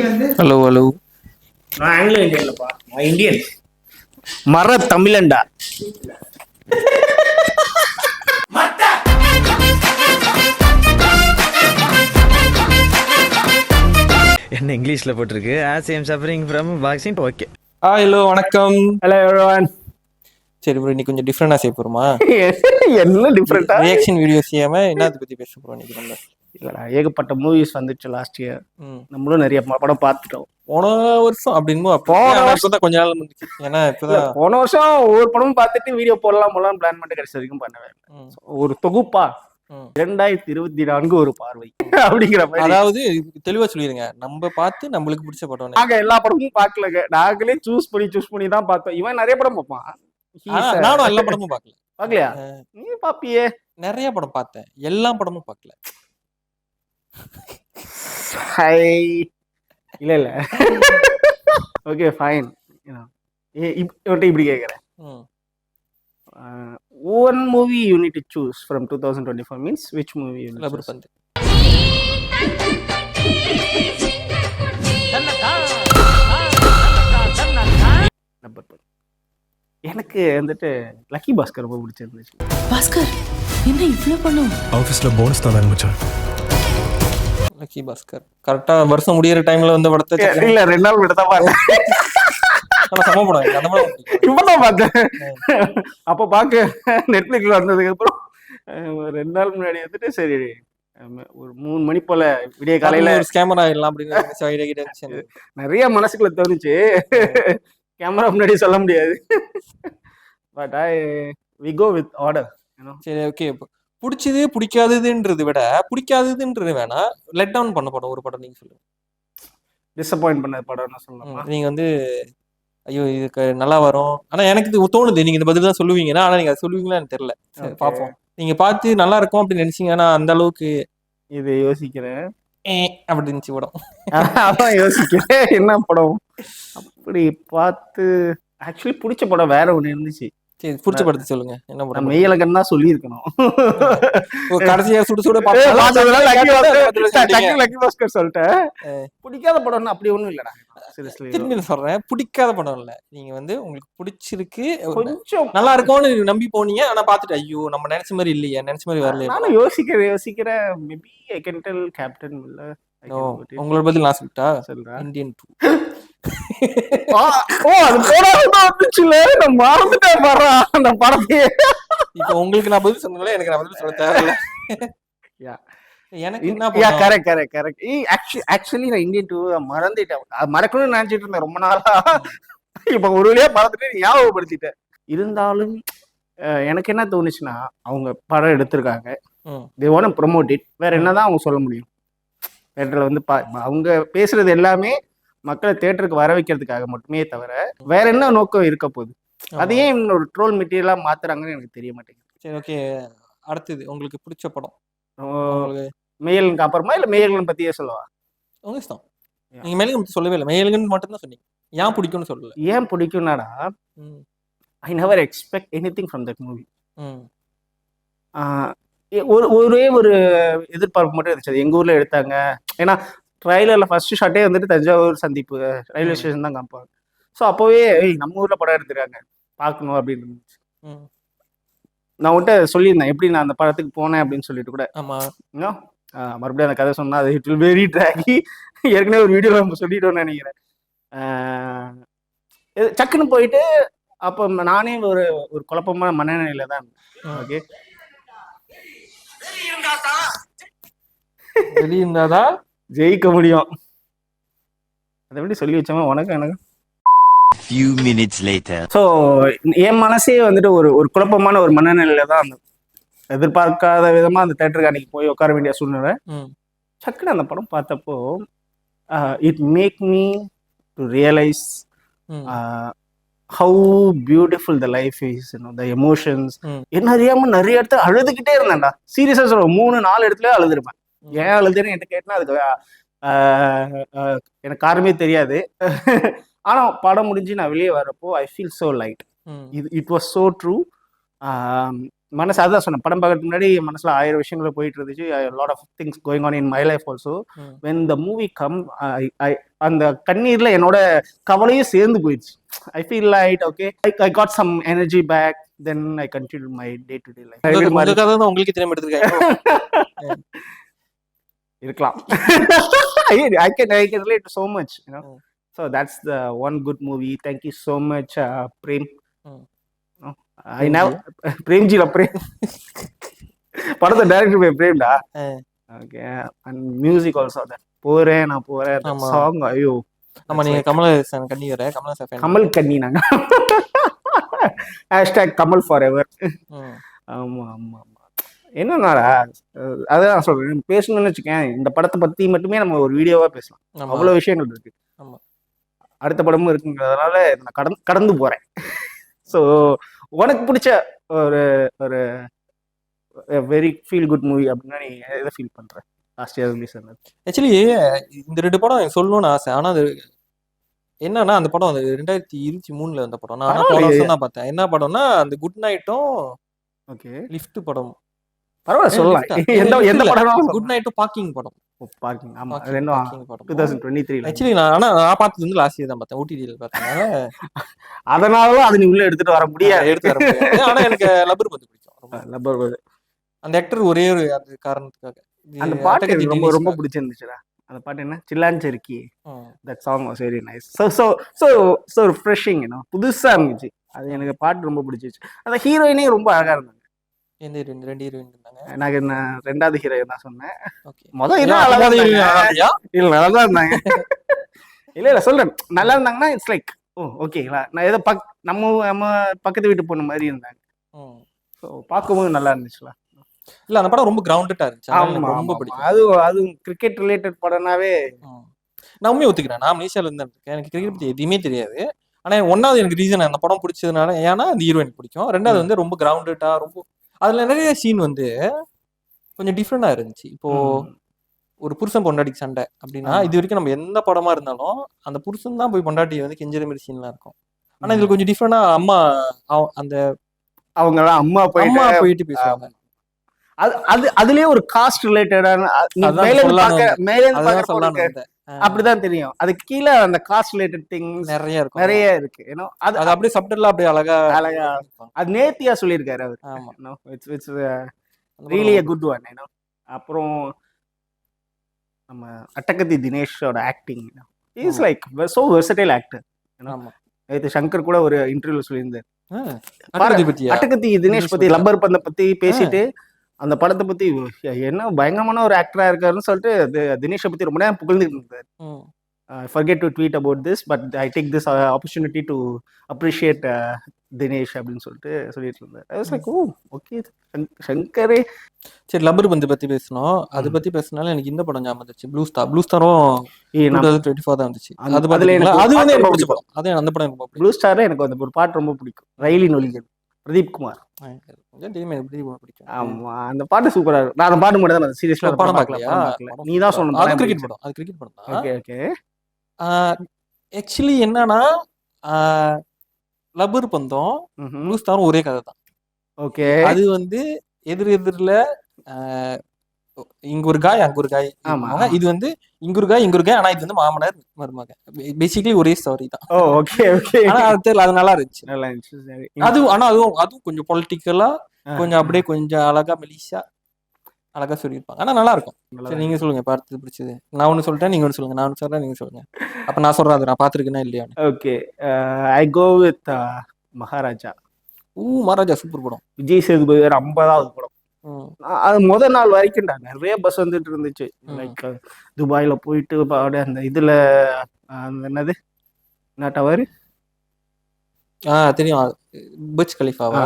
Hello hello. நான் Anglo இந்தியன்லப்பா, நான் இந்தியன் மர தமிழன்டா. என்ன இங்கிலீஷ்ல போட்டிருக்கு? As I am suffering from boxing. Okay. Hello வணக்கம். Hello everyone. சரி ப்ரோ, இன்னைக்கு கொஞ்சம் டிஃப்ரெண்டா செய்ய போறோமா? என்ன டிஃப்ரெண்டா? ரியாக்ஷன் வீடியோ செய்யாம என்னத்தை பத்தி பேச போறோம் இன்னைக்கு நம்ம? இல்லடா, ஏகப்பட்ட மூவிஸ் வந்துச்சு லாஸ்ட் இயர். நம்மளும் நிறைய படம் பார்த்துட்டோம். போன வருஷம் அப்படின்னு இப்பதான் கொஞ்ச நாள் இருந்துச்சு. ஏன்னா இப்பதான் போன வருஷம் ஒவ்வொரு படமும் பார்த்துட்டு வீடியோ போடலாம் பிளான் பண்ணிட்டு கடைசி வரைக்கும் பண்ணவே ஒரு தொகுப்பா 2024 ஒரு பார்வை அப்படிங்கிற மாதிரி. அதாவது தெளிவா சொல்லிருங்க, நம்ம பார்த்து நம்மளுக்கு பிடிச்ச படம். நாங்க எல்லா படமும் பார்க்கலங்க, நாங்களே சூஸ் பண்ணி தான் பார்த்தோம். இவன் நிறைய படம் பார்ப்பான், நானும் எல்லா படமும் பார்க்கலையா? நீ பாப்பியே. நிறைய படம் பார்த்தேன், எல்லா படமும் பார்க்கல. இல்ல ஓகே ஃபைன். இப்படி கேக்குறேன், one movie you need to choose from 2024 means which movie you will choose? எனக்கு வந்துட்டு லக்கி பாஸ்கர் ரொம்ப பிடிச்சிருந்துச்சு. பாஸ்கர் என்ன இவ்ளோ பண்ணும்? ஆபீஸ்ல போனஸ் தான் ஆரம்பிச்சான். லக்கி பாஸ்கர் கரெக்டா வருஷம் முடியற டைம்ல வந்த படத்தை இல்ல 2 நாள் விட தான் பார்த்தேன். சம படம், அந்த படம் இப்பதான் பார்த்தேன். அப்ப பாக்க நெட்ஃபிளிக்ஸ்ல வந்ததுக்கு அப்புறம் 2 நாள் முன்னாடி வந்துட்டு சரி ஒரு 3 மணி போல விடிய காலையில ஒரு கேமரா எல்லாம் அப்படின்னு நிறைய மனசுக்குள்ள தோணுச்சு. கேமரா முன்னாடி சொல்ல முடியாது. But we go with order, you know. சரி ஓகே. பிடிச்சது பிடிக்காததுன்றது விட பிடிக்காததுன்றது வேணா லெட் டவுன் பண்ண படம் ஒரு படம் நீங்க சொல்லுங்க. டிசப்பாயிண்ட் பண்ண படம்னு சொல்லலாம். நீங்க வந்து ஐயோ இதுக்கு நல்லா வரும், ஆனா எனக்கு இது தோணுது நீங்க இந்த பதில் தான் சொல்லுவீங்கன்னா, ஆனா நீங்க அதை சொல்லுவீங்களா எனக்கு தெரியல. பாப்போம். நீங்க பார்த்து நல்லா இருக்கும் அப்படின்னு நினைச்சீங்க, ஆனா அந்த அளவுக்கு இது யோசிக்கிறேன் அப்படி இருந்துச்சு படம். அதான் யோசிக்கிறேன் என்ன படம் அப்படி பார்த்து. ஆக்சுவலி பிடிச்ச படம் வேற ஒண்ணு இருந்துச்சு. சரி பிடிச்ச படத்தை சொல்லுங்க. என்ன படம்? மெய்யழகன் தான் சொல்லியிருக்கணும். கடைசியா சுடு சுட லக்கி பாஸ்கர் சொல்லிட்டேன். பிடிக்காத படம்னு அப்படி ஒண்ணும் இல்லடா. திரும்பி சொல்றேன், பிடிக்காத படம் இல்ல. நீங்க வந்து உங்களுக்கு பிடிச்சிருக்கு, கொஞ்சம் நல்லா இருக்கும்னு நம்பி போனீங்க, ஆனா பாத்துட்டு ஐயோ நம்ம நினைச்ச மாதிரி இல்லையா, நினைச்ச மாதிரி வரல. நானும் யோசிக்கிறேன் maybe I can tell captain இல்ல. உங்களோட பதில் நான் சொல்லிட்டா? இந்தியன் 2. நான் மறந்துட்டேன் பாரு அந்த படத்தையே. இப்ப உங்களுக்கு நான் பதில் சொன்னேன், எனக்கு நான் பதில் சொல்ல தேவையில்ல. எனக்கு என்ன கரெக்ட். ஆக்சுவலி நான் இந்தியன் 2 மறந்துட்டேன். மறக்கணும்னு நினைச்சிட்டு இருந்தேன் ரொம்ப நாளா. இப்ப ஒரு வழியா மறந்துட்டு ஞாபகப்படுத்திட்டேன். இருந்தாலும் எனக்கு என்ன தோணுச்சுன்னா, அவங்க படம் எடுத்திருக்காங்க, they want to promote it. வேற என்னதான் அவங்க சொல்ல முடியும்? தேட்டர்ல வந்து அவங்க பேசுறது எல்லாமே மக்களை தேட்டருக்கு வர வைக்கிறதுக்காக மட்டுமே தவிர வேற என்ன நோக்கம் இருக்க போகுது? அதையே ஒரு ட்ரோல் மெட்டீரியலா மாத்துறாங்கன்னு எனக்கு தெரிய மாட்டேங்குது. சரி ஓகே, அடுத்தது உங்களுக்கு பிடிச்ச படம் மெய்யலனுக்கு அப்புறமா இல்ல மெய்யலன் பத்தியே சொல்லவா? உங்க இஷ்டம். நீங்க மெய்யலன் பத்தி சொல்லவே இல்லை, மெய்யலன் மட்டும் தான் சொன்னீங்க. ஏன் பிடிக்கும்னு சொல்லல. ஏன் பிடிக்கும்னாடா, I never expect anything from that movie. ஒரே ஒரு எதிர்பார்ப்பு மட்டும் இருந்துச்சு, எங்க ஊர்ல எடுத்தாங்க. ஏன்னா ட்ரைலர்ல ஃபர்ஸ்ட் ஷாட்டே வந்துட்டு தஞ்சாவூர் சந்திப்பு ரயில்வே ஸ்டேஷன் தான் காமிப்பாங்க. ஸோ அப்போவே நம்ம ஊர்ல படம் எடுத்துருக்காங்க பார்க்கணும் அப்படின்னு இருந்துச்சு. நான் உன்கிட்ட சொல்லியிருந்தேன் எப்படி நான் அந்த படத்துக்கு போனேன் அப்படின்னு சொல்லிட்டு கூட. ஆமா, மறுபடியும் அந்த கதை சொன்னா அது இட் வில் வெரி ட்ராகி. ஏற்கனவே ஒரு வீடியோ நம்ம சொல்லிட்டோம்னு நினைக்கிறேன். சக்குன்னு போயிட்டு அப்போ நானே ஒரு குழப்பமான மனநிலையில தான் இருந்தேன். ஓகே, வெளியிருந்தாதான் ஜெயிக்க முடியும். அதை எப்படி சொல்லி வச்சோமா உனக்கு எனக்கு. few minutes later. ஸோ என் மனசே வந்துட்டு ஒரு குழப்பமான ஒரு மனநிலையில தான் இருந்தது. எதிர்பார்க்காத விதமா அந்த தேட்டருக்கு அன்னைக்கு போய் உட்கார வேண்டிய சூழ்நிலை. சக்குன்னு அந்த படம் பார்த்தப்போ it make me to realise how beautiful the life is, the emotions. என்ன அறியாம நிறைய இடத்துல அழுதுகிட்டே இருந்தேன்டா. சீரியஸா சொல்றேன், 3-4 இடத்துல அழுதுருப்பேன். ஏன் அழுதுன்னு என்கிட்ட கேட்டேன்னா அதுக்கு எனக்கு காரணமே தெரியாது. ஆனா படம் முடிஞ்சு நான் வெளியே வரப்போ I feel so light. It was so true. மனசு அதான் சொன்னேன், படம் பார்க்கறதுக்கு முன்னாடி மனசுல 1000 விஷயங்கள் போயிட்டு இருந்துச்சு. Lot of things going on in my life also. When the movie come, அந்த கண்ணீர்ல என்னோட கவலையும் சேர்ந்து போயிடுச்சு. I feel light okay, I got some energy back, then I continue my day to day life. உங்க கதை தான் உங்களுக்கு தெரியாம எடுத்துருக்காங்க. இருக்கலாம். I can relate to so much, you know. So that's the one good movie. Thank you so much, Prem. No, I now Premji la Prem. படத்தை director by frame டா. Okay, and music also that போறேன் நான் போறேன் song. ஐயோ ஆமா, நீங்க கமலஹாசன் கண்ணி வர கமலஹாசன் ஃபேன். கமல் கண்ணி நாங்க. #கமல் ஃபாரெவர். ஆமா ஆமா ஆமா. என்னன்னாடா அதான் சொல்றேன், பேசணும்னு வச்சுக்கேன் இந்த படத்தை பத்தி மட்டுமே நம்ம ஒரு வீடியோவா பேசலாம். அவ்வளவு விஷயங்கள் இருக்கு. அடுத்த படமும் இருக்குங்கிறதுனால நான் கடந்து போறேன். ஸோ உனக்கு பிடிச்ச ஒரு ஒரு வெரி ஃபீல் குட் மூவி அப்படின்னா நீ எதை ஃபீல் பண்ற? லாஸ்ட் இயர் ரிலீஸ் ஆனது. ஆக்சுவலி இந்த 2 படம் எனக்கு சொல்லணும்னு ஆசை. ஆனா அது என்னன்னா, அந்த படம் அது 2023 வந்த படம். நான் போன வருஷம் தான் பார்த்தேன். என்ன படம்னா அந்த குட் நைட்டும் ஓகே லிஃப்ட் படம். பரவாயில்ல சொல்லலாம். எந்த படம்? குட் நைட்டும் பார்க்கிங் படம். பார்க்கிங். ஆமா, அது ரெண்டும் 2023. ஆக்சுவலி நான் பார்த்தது வந்து லாஸ்ட் இயர் தான் பார்த்தேன். ஓடிடில பார்த்தேன். அதனால அது நீ உள்ள எடுத்துட்டு வர முடியாது. ஆனா எனக்கு லப்பர் பந்து பிடிக்கும். லப்பர் பந்து அந்த ஆக்டர் ஒரே ஒரு அது காரணத்துக்காக. அந்த பாட்டு எனக்கு ரொம்ப ரொம்ப பிடிச்சிருந்துச்சுடா. அந்த பாட்டு என்ன, Chillanjerukki. That song was very nice. So refreshing, புதுசா இருந்துச்சு. அது எனக்கு பாட்டு ரொம்ப பிடிச்சிச்சு. அந்த ஹீரோயினே ரொம்ப அழகா இருந்தாங்க. எந்த ஹீரோயின்? 2 ஹீரோயின் இருந்தாங்க. எனக்கு நான் 2வது ஹீரோயின் தான் சொன்னேன். ஓகே, முதல் ஹீரோயின் அழகா இருந்தாங்க. இல்ல நல்லா தான் இருந்தாங்க. இல்ல சொல்றேன், நல்லா இருந்தாங்கன்னா இட்ஸ் லைக் ஓகேங்களா, நான் ஏதோ நம்ம பக்கத்து வீட்டு பொண்ணு மாதிரி இருந்தாங்க. ஸோ பார்க்கும்போது நல்லா இருந்துச்சுல. இல்ல அந்த படம் ரொம்ப கிரவுண்டடா இருந்துச்சு. எனக்கு ரொம்ப பிடிக்கும். அது கிரிக்கெட் ரிலேட்டட் படம்னாவே நான் உண்மையை ஒத்துக்கிறேன். நான் மலேசியால இருந்து இருக்கேன். எனக்கு கிரிக்கெட் பத்தி எதுவுமே தெரியாது. ஆனா ஒன்னாவது எனக்கு ரீசன் அந்த படம் பிடிச்சதுனால, ஏன்னா அந்த ஹீரோயின் பிடிக்கும். 2வது வந்து ரொம்ப கிரவுண்டடா, ரொம்ப அதுல நிறைய சீன் வந்து கொஞ்சம் டிஃப்ரெண்டா இருந்துச்சு. இப்போ ஒரு புருஷன் பொண்டாட்டிக்கு சண்டை அப்படின்னா, இது வரைக்கும் நம்ம எந்த படமா இருந்தாலும் அந்த புருஷன் தான் போய் பொண்டாட்டி வந்து கெஞ்சுற மாதிரி சீன்லாம் இருக்கும். ஆனா இதுல கொஞ்சம் டிஃப்ரெண்டா அம்மா அந்த அவங்க அம்மா போயிட்டு பேசுவாங்க. அதுலயே ஒரு காஸ்ட் ரிலேட்டடான அப்படிதான் தெரியும். அதுக்கு கீழே அந்த காஸ்ட் ரிலேட்டட் திங்ஸ் நிறைய இருக்கு. அது அப்படியே சப்டலா அப்படியே அழகா அது நேர்த்தியா சொல்லியிருக்காரு அவர். ஆமா, it's really a good one. அப்புறம் நம்ம அட்டகத்தி தினேஷோட acting is like so versatile actor. இது சங்கர் கூட ஒரு இன்டர்வியூல சொல்லியிருந்தார். அட்டகத்தி தினேஷ் பத்தி, லப்பர் பந்தை பத்தி பேசிட்டு அந்த படத்தை பத்தி என்ன பயங்கரமான ஒரு ஆக்டரா இருக்காருன்னு சொல்லிட்டு தினேஷை பத்தி ரொம்ப நேரம் புகழ்ந்துட்டு இருந்தாரு. forget to tweet about this, but I take this opportunity to appreciate Dinesh அப்படின்னு சொல்லிட்டு இருந்தாரு. I was like, ஓகே சங்கரே. சரி, லப்பர் பந்து பத்தி பேசணும். அதை பத்தி பேசினாலும் எனக்கு இந்த படம் ஞாபகம் வந்துச்சு, ப்ளூ ஸ்டார். ப்ளூ ஸ்டாரும் 2024 தான் வந்துச்சு. அது வந்து எனக்கு பிடிச்ச படம். அதே அந்த படம் ரொம்ப பிடிக்கும். ப்ளூ ஸ்டார்ல எனக்கு அந்த ஒரு பாட்டு ரொம்ப பிடிக்கும், ரயிலின் ஒலிகள், பிரதீப் குமார். ஆமா, அந்த பாட்டு சூப்பரா இருக்கும். நான் அந்த பாட்டு மட்டும் தான் சீரியஸ்லா படம் பார்க்கல. நீ தான் சொல்லணும். அது கிரிக்கெட் படம். அது கிரிக்கெட் படம் தான். Okay okay. ஆக்சுவலி என்னன்னா, லப்பர் பந்தும் ப்ளூ ஸ்டாரும் ஒரே கதை தான். ஓகே. அது வந்து எதிரில இங்க ஒரு காய் அங்க ஒரு காய். இது வந்து இங்க ஒரு காய் ஆனா இது வந்து மாமனார் மருமக. பேசிக்கலி ஒரே ஸ்டோரி தான். Okay okay. ஆனா அது நல்லா இருந்துச்சு. அதுவும் கொஞ்சம் பொலிட்டிக்கலா, கொஞ்சம் அப்படியே கொஞ்சம் அழகா மெலிசா அழகா சொல்லியிருப்பாங்க. ஆனா நல்லா இருக்கும். சரி, நீங்க சொல்லுங்க பார்த்து பிடிச்சது. நான் ஒண்ணு சொல்லிட்டேன், நீங்க ஒண்ணு சொல்லுங்க. நான் ஒண்ணு சொல்றேன், நீங்க சொல்லுங்க. அப்ப நான் சொல்றேன் அது நான் பாத்துருக்கேன்னா இல்லையா. Okay, I go with Maharaja. Maharaja super படம். விஜய் சேதுபதி 50வது படம். அது முதல் நாள் வரைக்கும் நிறைய பஸ் வந்துட்டு இருந்துச்சு. லைக் துபாயில போயிட்டு அந்த இதுல என்னது என்ன டவர் தெரியும், புர்ஜ் கலிஃபாவா,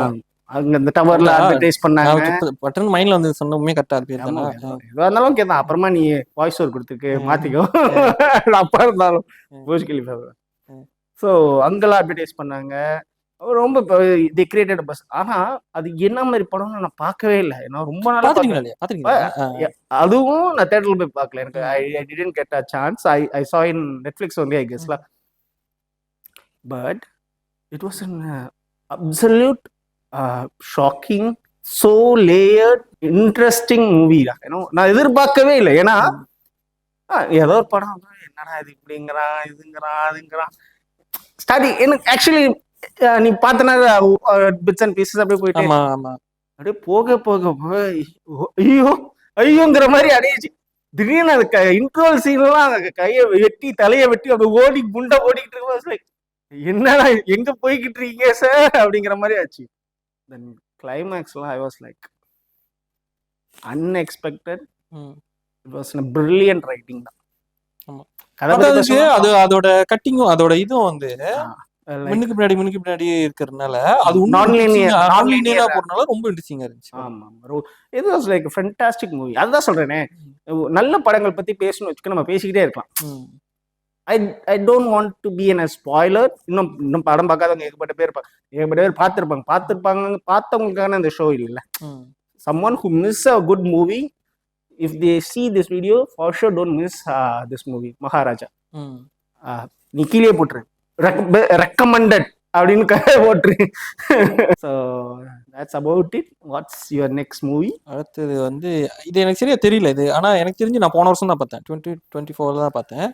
அங்க அந்த டவர்ல அட்வர்டைஸ் பண்ணாங்க. பட்டன் மைண்ட்ல வந்து சொன்னமே கரெக்டா பேர் தானே. எதுவா இருந்தாலும் கேதான், அப்புறமா நீ வாய்ஸ் ஓவர் கொடுத்துருக்கு மாத்திக்கோ. அப்பா இருந்தாலும் புர்ஜ் கலிஃபா. ஸோ அங்கெல்லாம் அட்வர்டைஸ் பண்ணாங்க. ரொம்ப தி கிரியேட்டட் பஸ். ஆனா அது என்ன மாதிரி படம்னு நான் பார்க்கவே இல்லை. ஏன்னா ரொம்ப நாளா அதுவும் நான் தியேட்டர்ல போய் பார்க்கல. எனக்கு I didn't get a chance. I saw in Netflix only, I guess. But it was an absolute shocking so layered interesting மூவிடா. ஏன்னா நான் எதிர்பார்க்கவே இல்லை. ஏன்னா ஏதோ ஒரு படம் என்னடா இது இப்படிங்கிறான் இதுங்கிறான் அதுங்கிறான் ஸ்டார்டிங். எனக்கு ஆக்சுவலி நீ பார்த்தனா பிட்ஸ் அண்ட் பீசஸ் அப்படியே போயிட்டு ஆமா ஆமா அப்படியே போக போக போக ஐயோ ஐயோங்கிற மாதிரி அடையிச்சு. திடீர்னு அது இன்ட்ரோல் சீன்லாம் கையை வெட்டி தலையை வெட்டி அப்படி ஓடி குண்டை ஓடிக்கிட்டு இருக்கும். லைக் என்னடா எங்க போய்கிட்டு இருக்கீங்க சார் அப்படிங்கிற மாதிரி ஆச்சு. தென் கிளைமேக்ஸ்லாம் I was like unexpected. It was brilliant writing தான். ஆமா. கதை அதாவது அது அதோட கட்டிங்கும் அதோட இதுவும் வந்து முன்னுக்கு பின்னாடி இருக்கிறதுனால அது நான்லீனியரா போறதுனால ரொம்ப இன்ட்ரெஸ்டிங்கா இருந்துச்சு. ஆமா இது வாஸ் லைக் ஃபேண்டாஸ்டிக் மூவி. அதுதான் சொல்றேனே, நல்ல படங்கள் பத்தி பேசணும் வச்சுக்க நம்ம பேசிக்கிட்டே இருக்கலாம். I don't want to be an spoiler. இன்னும் படம் பார்க்காதவங்க ஏகப்பட்ட பேர் பார்த்துருப்பாங்க. பார்த்தவங்களுக்கான இந்த ஷோ இல்லை. someone who miss a good movie, if they see this video, for sure don't miss this movie, Maharaja. நீ கீழே போட்டுரு ரெக்கமெண்டட் அப்படின்னு போட்டுரு. So that's about it. What's your next movie? அடுத்தது வந்து இது எனக்கு சரியா தெரியல இது, ஆனா எனக்கு தெரிஞ்சு நான் போன வருஷம் தான் பார்த்தேன், 2024 தான் பார்த்தேன்.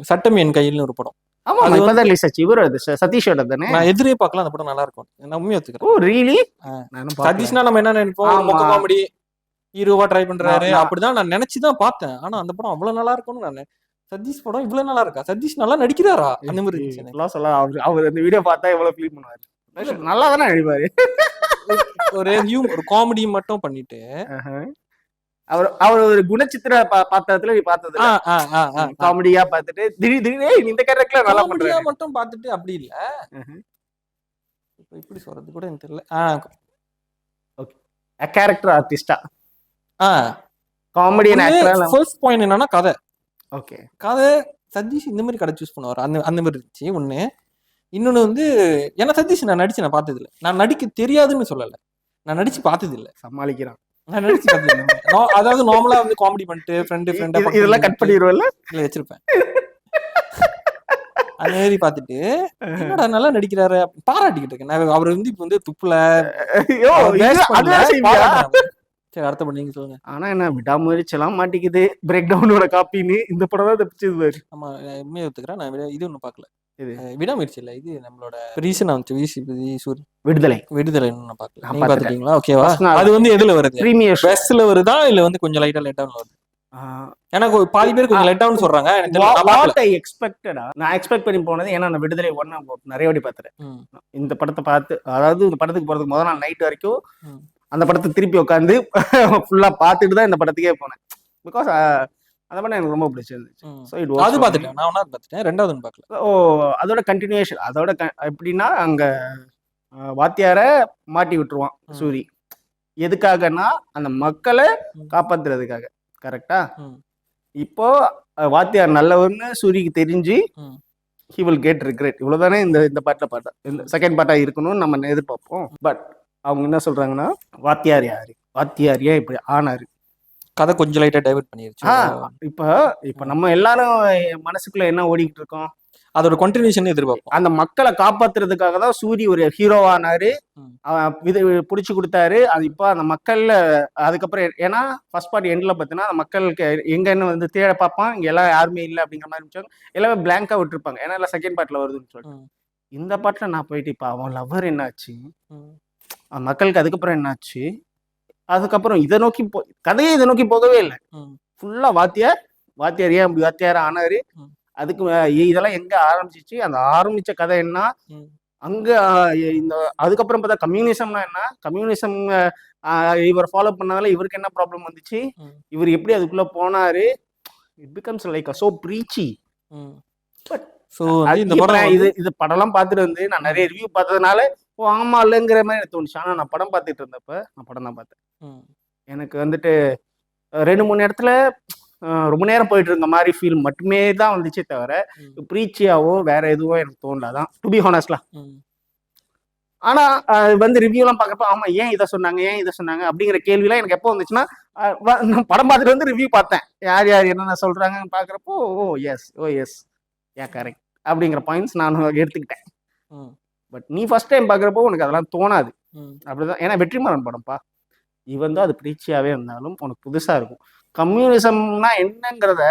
சட்டம் என் கையில்னு ஒரு படம். ஆமா அது இப்பதான் ரிலீஸ் ஆச்சு. இவரு சதீஷோட தானே. நான் எதிரே பார்க்கலாம், அந்த படம் நல்லா இருக்கும், நான் உண்மையா ஒத்துக்கிறேன். ஓ ரியலி? சதீஷ்னா நம்ம என்ன நினைப்போம், மொக்க காமெடி ஹீரோவா ட்ரை பண்றாரு அப்படிதான் நான் நினைச்சுதான் பார்த்தேன். ஆனா அந்த படம் அவ்வளவு நல்லா இருக்கும்னு நான் சதீஷ் படம் இவ்வளவு நல்லா இருக்கா, சதீஷ் நல்லா நடிக்கிறாரா அந்த மாதிரி இருந்துச்சு. அவர் அந்த வீடியோ பார்த்தா எவ்வளவு ஃபீல் பண்ணுவாரு, நல்லா தானே நடிப்பாரு. ஒரு காமெடி மட்டும் பண்ணிட்டு அவர் ஒரு குணச்சித்திர பாத்திரத்துல நீ பார்த்தது காமெடியா பார்த்துட்டு திடீர்னு இந்த கேரக்டர்ல நல்லா பண்றியா மட்டும் பார்த்துட்டு அப்படி இல்ல. இப்படி சொல்றது கூட எனக்கு தெரியல. ஓகே கேரக்டர் ஆர்டிஸ்டா காமெடியன் ஆக்டரா. ஃபர்ஸ்ட் பாயிண்ட் என்னன்னா கதை. ஓகே கதை சதீஷ் இந்த மாதிரி கதை சூஸ் பண்ணுவார், அந்த மாதிரி இருந்துச்சு ஒண்ணு. இன்னொன்னு வந்து ஏன்னா சதீஷ் நான் நடிச்சு நான் பார்த்தது இல்லை, நான் நடிக்க தெரியாதுன்னு சொல்லலை, நான் நடிச்சு பார்த்தது இல்லை, சமாளிக்கிறான். நான் நடிச்சு பார்த்தது அதாவது நார்மலா வந்து காமெடி பண்ணிட்டு ஃப்ரெண்டா இதெல்லாம் கட் பண்ணிடுவேன்ல இல்ல வச்சிருப்பேன். அந்த மாதிரி பார்த்துட்டு என்னடா நல்லா நடிக்கிறாரு பாராட்டிக்கிட்டு இருக்கேன். நான் அவர் வந்து இப்ப வந்து துப்புல. சரி அடுத்த படம் நீங்க சொல்லுங்க. ஆனா என்ன விடாமுயற்சி எல்லாம் மாட்டிக்குது, பிரேக் டவுனோட காப்பின்னு இந்த படம் தான் தப்பிச்சது. ஆமா உண்மையை ஒத்துக்கிறேன். நான் இது ஒன்னும் பார்க்கல, விடாமுயற்சி இல்ல, இது நம்மளோட ரீசன் விடுதலை நான் பார்க்கல. நீங்க பாத்துட்டீங்களா? ஓகேவா? அது வந்து எதுல வருது, பிரீமியர் பெஸ்ட்ல வருதா இல்ல வந்து கொஞ்சம் லைட்டா லேட்டாவும் வருது? எனக்கு பாதி பேர் கொஞ்சம் லேட்டாவும் சொல்றாங்க. நான் எக்ஸ்பெக்ட் பண்ணி போனது, ஏன்னா நான் விடுதலை ஒண்ணு நிறைய வாட்டி பார்த்துறேன். இந்த படத்தை பார்த்து, அதாவது இந்த படத்துக்கு போறதுக்கு முதல் நாள் நைட் வரைக்கும் அந்த படத்தை திருப்பி உட்காந்து ஃபுல்லா பார்த்துட்டு தான் இந்த படத்துக்கே போனேன். பிகாஸ் அந்த படம் எனக்கு ரொம்ப பிடிச்சிருந்துச்சு. அது பார்த்துட்டேன், நான் ஒன்னாவது பார்த்துட்டேன், ரெண்டாவது பார்க்கல. அதோட கண்டினியூஷன். அதோட எப்படின்னா அங்க வாத்தியார மாட்டி விட்டுருவான் சூரி. எதுக்காகனா அந்த மக்களை காப்பாத்துறதுக்காக. கரெக்டா? இப்போ வாத்தியார் நல்லவர்னு சூரிக்கு தெரிஞ்சு he will get regret. இவ்வளவுதானே இந்த பாட்டில் பார்த்தா. இந்த செகண்ட் பார்ட்டா இருக்கணும்னு நம்ம எதிர்பார்ப்போம். பட் அவங்க என்ன சொல்றாங்கன்னா, வாத்தியார் யாரு, வாத்தியார் ஏன் இப்படி ஆனாரு, கதை கொஞ்சம் லைட்டா டைவர்ட் பண்ணிருச்சு. இப்ப நம்ம எல்லாரும் மனசுக்குள்ள என்ன ஓடிக்கிட்டு இருக்கோம், அதோட கண்டினியூஷன் எதிர்பார்ப்போம். அந்த மக்களை காப்பாத்துறதுக்காக தான் சூரி ஒரு ஹீரோவானாரு, இது பிடிச்சி கொடுத்தாரு. அது இப்போ அந்த மக்கள்ல அதுக்கப்புறம் ஏன்னா ஃபர்ஸ்ட் பார்ட் எண்ட்ல பார்த்தீங்கன்னா அந்த மக்களுக்கு எங்கன்னு வந்து தேட பார்ப்பான், இங்க எல்லாம் யாருமே இல்லை அப்படிங்கிற மாதிரி எல்லாமே பிளாங்கா விட்டுருப்பாங்க. ஏன்னா எல்லாம் செகண்ட் பார்ட்ல வருதுன்னு சொல்லிட்டு. இந்த பார்ட்ல நான் போயிட்டு இப்போ அவன் லவ்வர் என்னாச்சு, மக்களுக்கு அதுக்கப்புறம் என்னாச்சு, அதுக்கப்புறம் இதை நோக்கி கதையை இதை நோக்கி போகவே இல்லை. ஃபுல்லா வாத்தியார் ஏன் அப்படி வாத்தியார் ஆனாரு, அதுக்கு இதெல்லாம் எங்க ஆரம்பிச்சிச்சு, அந்த ஆரம்பிச்ச கதை என்ன, அங்க இந்த அதுக்கப்புறம் பார்த்தா கம்யூனிசம்னா என்ன, கம்யூனிசம் இவர் ஃபாலோ பண்ணால இவருக்கு என்ன ப்ராப்ளம் வந்துச்சு, இவர் எப்படி அதுக்குள்ள போனாரு. It becomes like so preachy. இது படம்லாம் பார்த்துட்டு வந்து நான் நிறைய ரிவ்யூ பார்த்ததுனால ஆமா இல்லைங்கிற மாதிரி எனக்கு தோணுச்சு. ஆனா நான் படம் பார்த்துட்டு இருந்தப்ப நான் படம் தான் பார்த்தேன். எனக்கு வந்துட்டு 2-3 இடத்துல ரொம்ப நேரம் போயிட்டு இருந்த மாதிரி ஃபீல் மட்டுமே தான் வந்துச்சே தவிர ப்ரீச்சியாவோ வேற எதுவோ எனக்கு தோணலாதான், டு பி ஹானஸ்ட்லா. ஆனா வந்து ரிவ்யூலாம் பார்க்கப்ப ஆமா ஏன் இதை சொன்னாங்க அப்படிங்கிற கேள்விலாம் எனக்கு எப்போ வந்துச்சுன்னா, படம் பார்த்துட்டு வந்து ரிவ்யூ பார்த்தேன், யார் என்னென்ன சொல்றாங்கன்னு பாக்குறப்போ ஓ எஸ் கரெக்ட் அப்படிங்கிற பாயிண்ட்ஸ் நான் எடுத்துக்கிட்டேன். பட் நீ ஃபர்ஸ்ட் டைம் பாக்குறப்போ உனக்கு அதெல்லாம் தோணாது. ம். அப்படிதான். ஏன்னா வெற்றிமாறன் படம்ப்பா. இவன் தான் அது பிரீச்சியாவே இருந்தாலும் உனக்கு புதுசா இருக்கும். கம்யூனிசம்னா என்னங்கிறத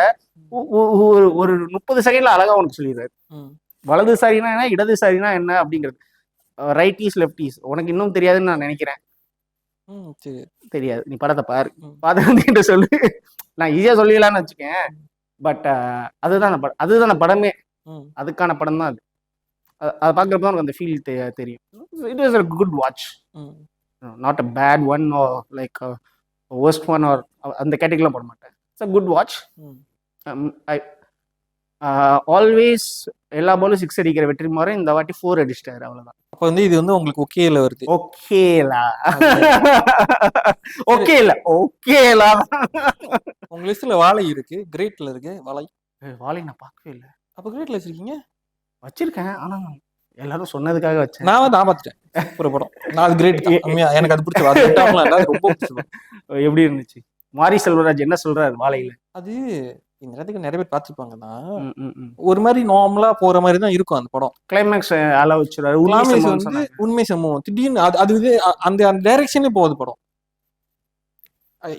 ஒரு 30 செகண்ட்ல அழகா உனக்கு சொல்லிடுறாரு. ம். வலதுசாரினா என்ன, இடதுசாரினா என்ன அப்படிங்கிறது. ரைட்டிஸ் லெஃப்டிஸ் உனக்கு இன்னும் தெரியாதுன்னு நான் நினைக்கிறேன். ம். சரி. தெரியாது. நீ படத்தை பாரு. ம். பார்த்து வந்து என்கிட்ட சொல்லு. நான் ஈஸியா சொல்லிடலாம்னு வச்சுக்கேன். பட் அதுதான் அந்த படம், அதுதான் அந்த படமே. ம். அதுக்கான படம் தான் அது. அதை பார்க்குறப்ப தான் உனக்கு அந்த ஃபீல் தெரியும். It was a good watch. ம். Not a bad one or like worst one or அந்த கேட்டகரிலாம் போட மாட்டேன். It's a good watch. ம். ஐ ஆல்வேஸ் எல்லா பாலும் 6 அடிக்கிற வெற்றிமாறன் இந்த வாட்டி 4 அடிச்சிட்டாரு. அவ்வளவுதான். அப்ப வந்து இது வந்து உங்களுக்கு ஓகேல வருது. ஓகேலா ஓகேல ஓகேலா. உங்க லிஸ்ட்ல வாழை இருக்கு, கிரேட்ல இருக்கு வாழை. வாழை நான் பார்க்கவே இல்லை. அப்ப கிரேட்ல வச்சிருக்கீங்க? வச்சிருக்கேன், ஆனா எல்லாரும் சொன்னதுக்காக வச்சேன். நான் பார்த்துட்டேன். சூப்பர் படம். நான் அது கிரேட் தான். உண்மையா எனக்கு அது பிடிச்சது. அது டாப்ல இல்ல, அது ரொம்ப பிடிச்சது. எப்படி இருந்துச்சு? மாரி செல்வராஜ் என்ன சொல்றாரு வாழையில? அது இந்த நேரத்துக்கு நிறைய பேர் பார்த்துருப்பாங்க தான். ம். ஒரு மாதிரி நார்மலா போற மாதிரி தான் இருக்கும் அந்த படம். கிளைமேக்ஸ் அள வச்சுறாரு. கிளைமேக்ஸ் வந்து உண்மை சம்பவம் திடீர்னு அது இது அந்த அந்த டைரக்ஷனே போகுது படம்.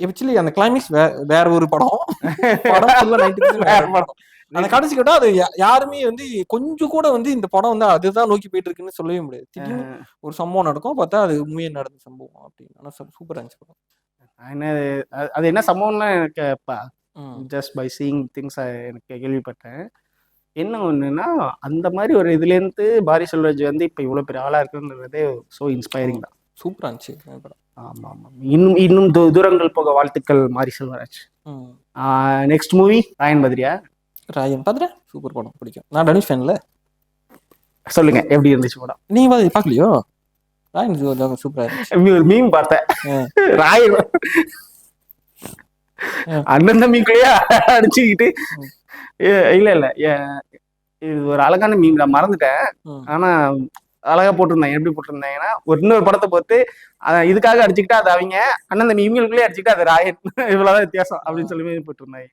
ஆக்சுவலி அந்த கிளைமேக்ஸ் வேற ஒரு படம். படம் ஃபுல்லா 90% வேற படம். அந்த கடைசி கேட்டா அது யாருமே வந்து கொஞ்சம் கூட வந்து இந்த படம் வந்து அதுதான் நோக்கி போயிட்டு இருக்குன்னு சொல்லவே முடியாது. திடீர்னு ஒரு சம்பவம் நடக்கும், பார்த்தா அது உண்மையா நடந்த சம்பவம் அப்படின்னு. ஆனா சூப்பரா இருந்துச்சு படம். என்ன அது என்ன சம்பவம்னா எனக்கு ம். ஜஸ்ட் பை சீயிங் திங்ஸ் எனக்கு கேள்விப்பட்டேன். என்ன ஒண்ணுன்னா, அந்த மாதிரி ஒரு இதுலேருந்து பாரி செல்வராஜ் வந்து இப்போ இவ்வளோ பெரிய ஆளா இருக்குன்றதே ஸோ இன்ஸ்பைரிங் தான். சூப்பரா இருந்துச்சு அந்த படம். ஆமா ஆமா. இன்னும் இன்னும் தூரங்கள் போக வாழ்த்துக்கள் மாரி செல்வராஜ். ம். Next movie Rayan பத்ரியா. ராயன் பார்த்துட்டேன். சூப்பர் படம், பிடிக்கும். நான் தனுஷ் ஃபேன்ல. சொல்லுங்க எப்படி இருந்துச்சு படம்? நீங்க பார்க்கலையோ? ராயன் சூப்பரா இருந்துச்சு. ஒரு மீம் பார்த்தேன். ராயன் அண்ணன் தம்பிக்குள்ளேயே அடிச்சுக்கிட்டு இல்ல இல்ல இது ஒரு அழகான மீம். நான் மறந்துட்டேன், ஆனா அழகா போட்டிருந்தாங்க. எப்படி போட்டிருந்தாங்கன்னா, ஒரு இன்னொரு படத்தை பார்த்து இதுக்காக அடிச்சுக்கிட்டா அது அவங்க அண்ணன் தம்பி இவங்களுக்குள்ளேயே அடிச்சுக்கிட்டா அது ராயன், இவ்வளவுதான் வித்தியாசம் அப்படின்னு சொல்லி போட்டிருந்தாங்க.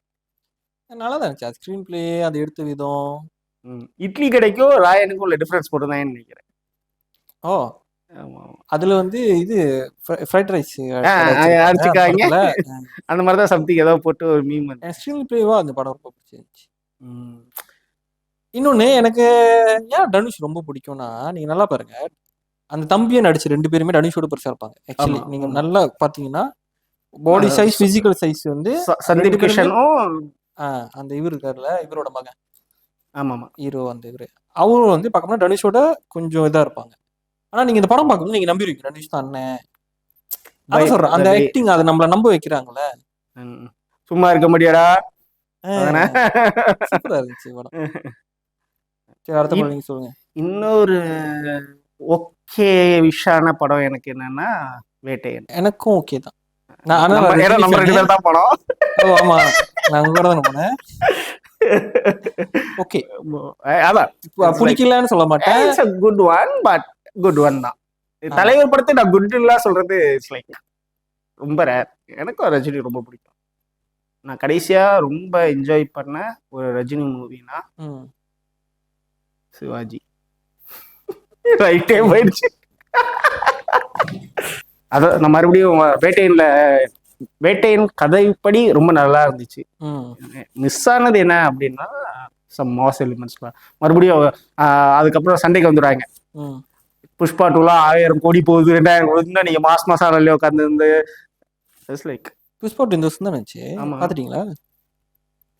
நல்லா தான் இருந்துச்சு. அது ஸ்க்ரீன் பிளே, அது எடுத்த விதம். இட்லி கடைக்கும் ராயனுக்கும் உள்ள டிஃபரன்ஸ் போட்டிருந்தாங்கன்னு நினைக்கிறேன். ஓ, அதுல வந்து இது ஃப்ரைட் ரைஸ் அடிச்சுக்காங்க அந்த மாதிரிதான் சம்திங் ஏதோ போட்டு ஒரு மீம். ஸ்க்ரீன் பிளேவா அந்த படம் ரொம்ப பிடிச்சிருந்துச்சு. இன்னொன்னு எனக்கு ஏன் தனுஷ் ரொம்ப பிடிக்கும்னா, நீங்க நல்லா பாருங்க, அந்த தம்பியை நடிச்சு 2 பேருமே தனுஷோட பெருசா இருப்பாங்க. ஆக்சுவலி நீங்க நல்லா பாத்தீங்கன்னா பாடி சைஸ், பிசிக்கல் சைஸ் வந்து சந்தீப் கிஷனும் அந்த இவர் இருக்காருல, இவரோட மகன், ஆமா ஆமா ஹீரோ, அந்த இவரு அவரும் வந்து பார்க்கணும்னா தனுஷோட கொஞ்சம் இதா இருப்பாங்க. ஆனா நீங்க இந்த படம் பார்க்கும்போது நீங்க நம்பிடுவீங்க தனுஷ் தான் அண்ணன். அதான் சொல்றேன், அந்த ஆக்டிங் அதை நம்மள நம்ப வைக்கிறாங்களே. சும்மா இருக்க முடியாடா. சூப்பரா இருந்துச்சு படம். சரி, அடுத்த படம் நீங்க சொல்லுங்க. இன்னொரு ஓகே விஷான படம் எனக்கு என்னன்னா வேட்டையன். எனக்கும் ஓகே தான். படம். ஆமா, நான் கூட தான் போனேன். ஓகே, அதான் பிடிக்கலன்னு சொல்ல மாட்டேன். Good one, but good one தான். தலைவர் படத்தை நான் குட் எல்லாம் சொல்றது இட்ஸ் லைக் ரொம்ப ரேர். எனக்கும் ரஜினி ரொம்ப பிடிக்கும். நான் கடைசியா ரொம்ப என்ஜாய் பண்ண ஒரு ரஜினி மூவினா சிவாஜி. ரைட்டே போயிடுச்சு. அதான் நான் மறுபடியும் வேட்டையின் கதைப்படி ரொம்ப நல்லா இருந்துச்சு. மிஸ் ஆனது என்ன அப்படின்னா சம் மாஸ் எலிமெண்ட்ஸ்லாம் மறுபடியும் அதுக்கப்புறம் சண்டைக்கு வந்துடுறாங்க. புஷ்பா 2 1000 கோடி போகுது, 2000 கோடி, நீங்க மாசம் வெளியே உட்காந்து இருந்து லைக் புஷ்பா 2 இந்த வருஷம் தான் இருந்துச்சு. பாத்துட்டீங்களா?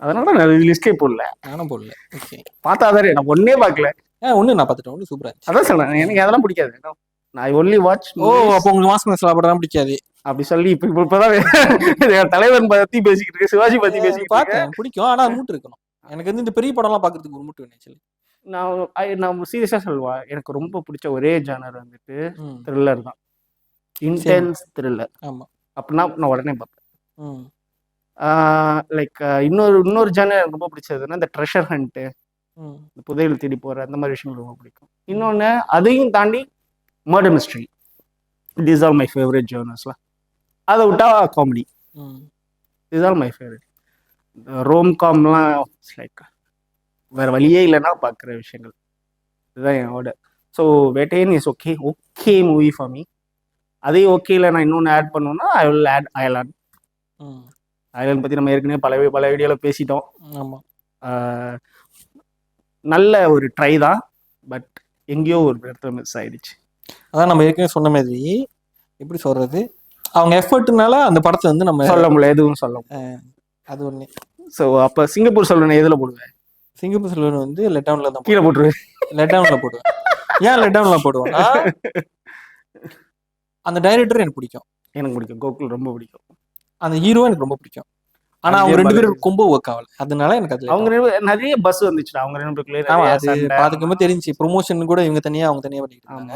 அதனால நான் லிஸ்டே போடல. நானும் போடல. பார்த்தாதாரு, நான் ஒன்னே பார்க்கல. ஒண்ணு நான் பார்த்துட்டேன். ஒண்ணு சூப்பரா இருந்துச்சு. அதான் சொன்னேன், எனக்கு அதெல்லாம் பிடிக்காது. நான் ஒன்லி வாட்ச். ஓ, அப்போ உங்களுக்கு மாஸ் படம் பிடிக்காது அப்படி சொல்லி இப்பதான் தலைவன் பத்தி பேசிக்கிட்டு இருக்கு, சிவாஜி பத்தி பேசிக்கிட்டு பார்த்தேன். பிடிக்கும், ஆனா மூட்டு இருக்கணும். எனக்கு வந்து இந்த பெரிய படம் எல்லாம் பாக்குறதுக்கு ஒரு மூட்டு வேணும். நான் சீரியஸா சொல்லுவா, எனக்கு ரொம்ப பிடிச்ச ஒரே ஜானர் வந்துட்டு த்ரில்லர் தான். Intense thriller. ஆமா, அப்படின்னா நான் உடனே பார்ப்பேன். லைக் இன்னொரு ஜானர் எனக்கு ரொம்ப பிடிச்சதுன்னா இந்த ட்ரெஷர் ஹண்ட், புதையல் தேடி போற அந்த மாதிரி விஷயங்கள் ரொம்ப பிடிக்கும். இன்னொன்னு அதையும் தாண்டி murder mystery, these are my favourite ஜானர்ஸ்லாம். அதை விட்டா comedy, these are my favourite. Rom காம்லாம் லைக் வேற வழியே இல்லைன்னா பார்க்குற விஷயங்கள் இதுதான் என்னோட. So Vettaiyan is okay movie for me. அதே ஓகே இல்லை நான் இன்னொன்று ஆட் பண்ணணும்னா ஐ வில் ஆட் அயர்லாந்து. ம். அயர்லாந்து பற்றி நம்ம ஏற்கனவே பல வீடியோவில் பேசிட்டோம். ஆமாம். நல்ல ஒரு ட்ரை தான், பட் எங்கேயோ ஒரு இடத்துல மிஸ் ஆயிடுச்சு. அதான் நம்ம ஏற்கனவே சொன்ன மாதிரி எப்படி சொல்றது, அவங்க எஃபர்ட்னால அந்த படத்தை வந்து நம்ம சொல்ல முடியல, எதுவும் சொல்ல முடியல. அது ஒண்ணு. ஸோ அப்போ சிங்கப்பூர் சொல்லணும் எதில் போடுவேன்? சிங்கப்பூர் செல்வன் வந்து லெட் டவுன்ல தான் கீழே போட்டுருவேன். லெட் டவுன்ல போடுவேன். ஏன் லெட் டவுன்ல போடுவேன்னா அந்த டைரக்டர் எனக்கு பிடிக்கும், எனக்கு பிடிக்கும், கோகுல் ரொம்ப பிடிக்கும், அந்த ஹீரோ எனக்கு ரொம்ப பிடிக்கும். ஆனா அவங்க 2 பேரும் கொம்போ ஒர்க் ஆகல, அதனால எனக்கு அது அவங்க நிறைய பஸ் வந்துச்சுடா அவங்க 2 பேருக்குள்ளே. ஆமா, அது பாத்துக்கும்போது தெரிஞ்சு ப்ரொமோஷன் கூட இவங்க தனியா அவங்க தனியா பண்ணிட்டு இருந்தாங்க.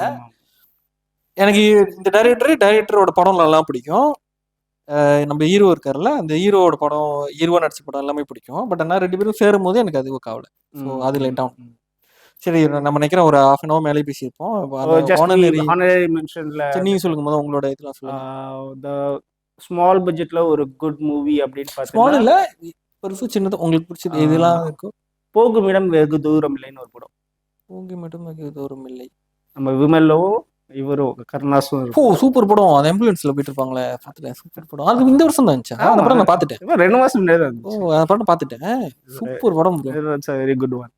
எனக்கு இந்த டைரக்டரோட படம் எல்லாம் பிடிக்கும். நம்ம ஹீரோ இருக்காருல்ல, அந்த ஹீரோவோட படம், ஹீரோவா நடிச்ச படம் எல்லாமே பிடிக்கும். பட் ஆனால் 2 பேரும் சேரும் போது எனக்கு அது ஒர்க் ஆகல. ஸோ அது லேட் ஆகும். சரி, நம்ம நினைக்கிறேன் ஒரு 1/2 hour மேலே பேசியிருப்போம். நீங்க சொல்லுங்க போது உங்களோட இதெல்லாம் சொல்லுங்க. ஸ்மால் பட்ஜெட்ல ஒரு குட் மூவி அப்படின்னு பார்த்தா, ஸ்மால் இல்ல பெருசு சின்னது உங்களுக்கு பிடிச்சது இதெல்லாம் இருக்கும். போகும் இடம் வெகு தூரம் இல்லைன்னு ஒரு படம். போகும் இடம் வெகு தூரம் இல்லை, நம்ம விமலோ இவரோ கருணாசும். ஓ சூப்பர் படம், அது ஆம்புலன்ஸ்ல போயிட்டு இருப்பாங்களே, பார்த்துட்டேன். சூப்பர் படம், அது இந்த வருஷம் தான் இருந்துச்சு. அந்த படம் நான் பார்த்துட்டேன், 2 மாசம் முன்னாடி தான். ஓ அந்த படம் பார்த்துட்டேன். சூப்பர் படம், வெரி குட் ஒன்.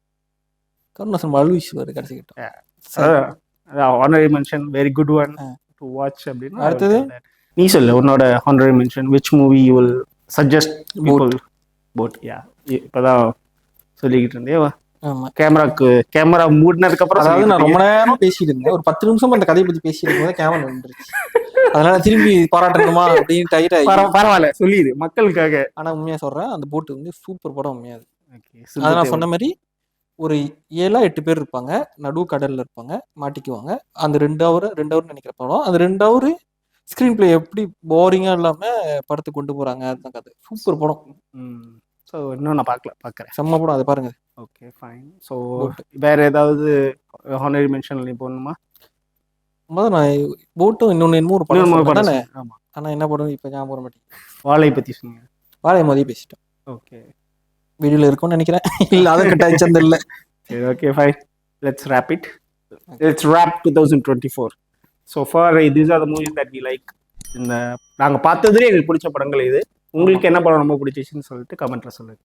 கருணாசன் அழுவிச்சுவாரு கடைசி கிட்ட. Honorary mention, very good one to watch அப்படின்னு. அடுத்தது நீ சொல்லு உன்னோட honorary mention, which movie you will suggest people? Boat. Yeah, இப்பதான் சொல்லிக்கிட்டு இருந்தே. ஆமா, கேமரா மூடினதுக்கு அப்புறம், அதாவது நான் ரொம்ப நேரம் பேசிட்டு இருந்தேன், ஒரு 10 நிமிஷம் அந்த கதையை பத்தி பேசிட்டு இருக்கும்போது கேமரா நின்றுச்சு. அதனால திரும்பி பாராட்டணுமா அப்படின்னு டைட் ஆகி. பரவாயில்ல சொல்லிடு மக்களுக்காக. ஆனா உண்மையா சொல்றேன், அந்த போட்டு வந்து சூப்பர் படம் உண்மையாது. அதை நான் சொன்ன மாதிரி ஒரு 7-8 பேர் இருப்பாங்க, நடு கடல்ல இருப்பாங்க, மாட்டிக்குவாங்க. அந்த 2 hour நினைக்கிற படம். அந்த 2 hour ஸ்க்ரீன் பிளே எப்படி போரிங்கா இல்லாம படத்தை கொண்டு போறாங்க, அதுதான் கதை. சூப்பர் படம். ஸோ இன்னும் நான் பார்க்குறேன். செம்ம படம், அதை பாருங்க. Okay fine. ஸோ வேற ஏதாவது ஹானரரி மென்ஷன் நீ போடணுமா? முதல்ல நான் போட்டும் இன்னொன்று ஒரு படம் தானே. ஆமா, ஆனா என்ன படம் இப்போ ஞாபகம் வர மாட்டேங்குது. வாழை பத்தி சொன்னீங்க. வாழை மதியம் பேசிட்டோம். ஓகே, வீடியோல இருக்கும்னு நினைக்கிறேன். இல்லை அதை கட்டாயம் சந்த இல்லை. சரி, okay fine. Let's wrap 2024. So far these are the movies that we like. இந்த நாங்கள் பார்த்ததுலேயே எங்களுக்கு பிடிச்ச படங்கள் இது. உங்களுக்கு என்ன படம் ரொம்ப பிடிச்சிச்சுன்னு சொல்லிட்டு கமெண்ட்ல சொல்லுங்க.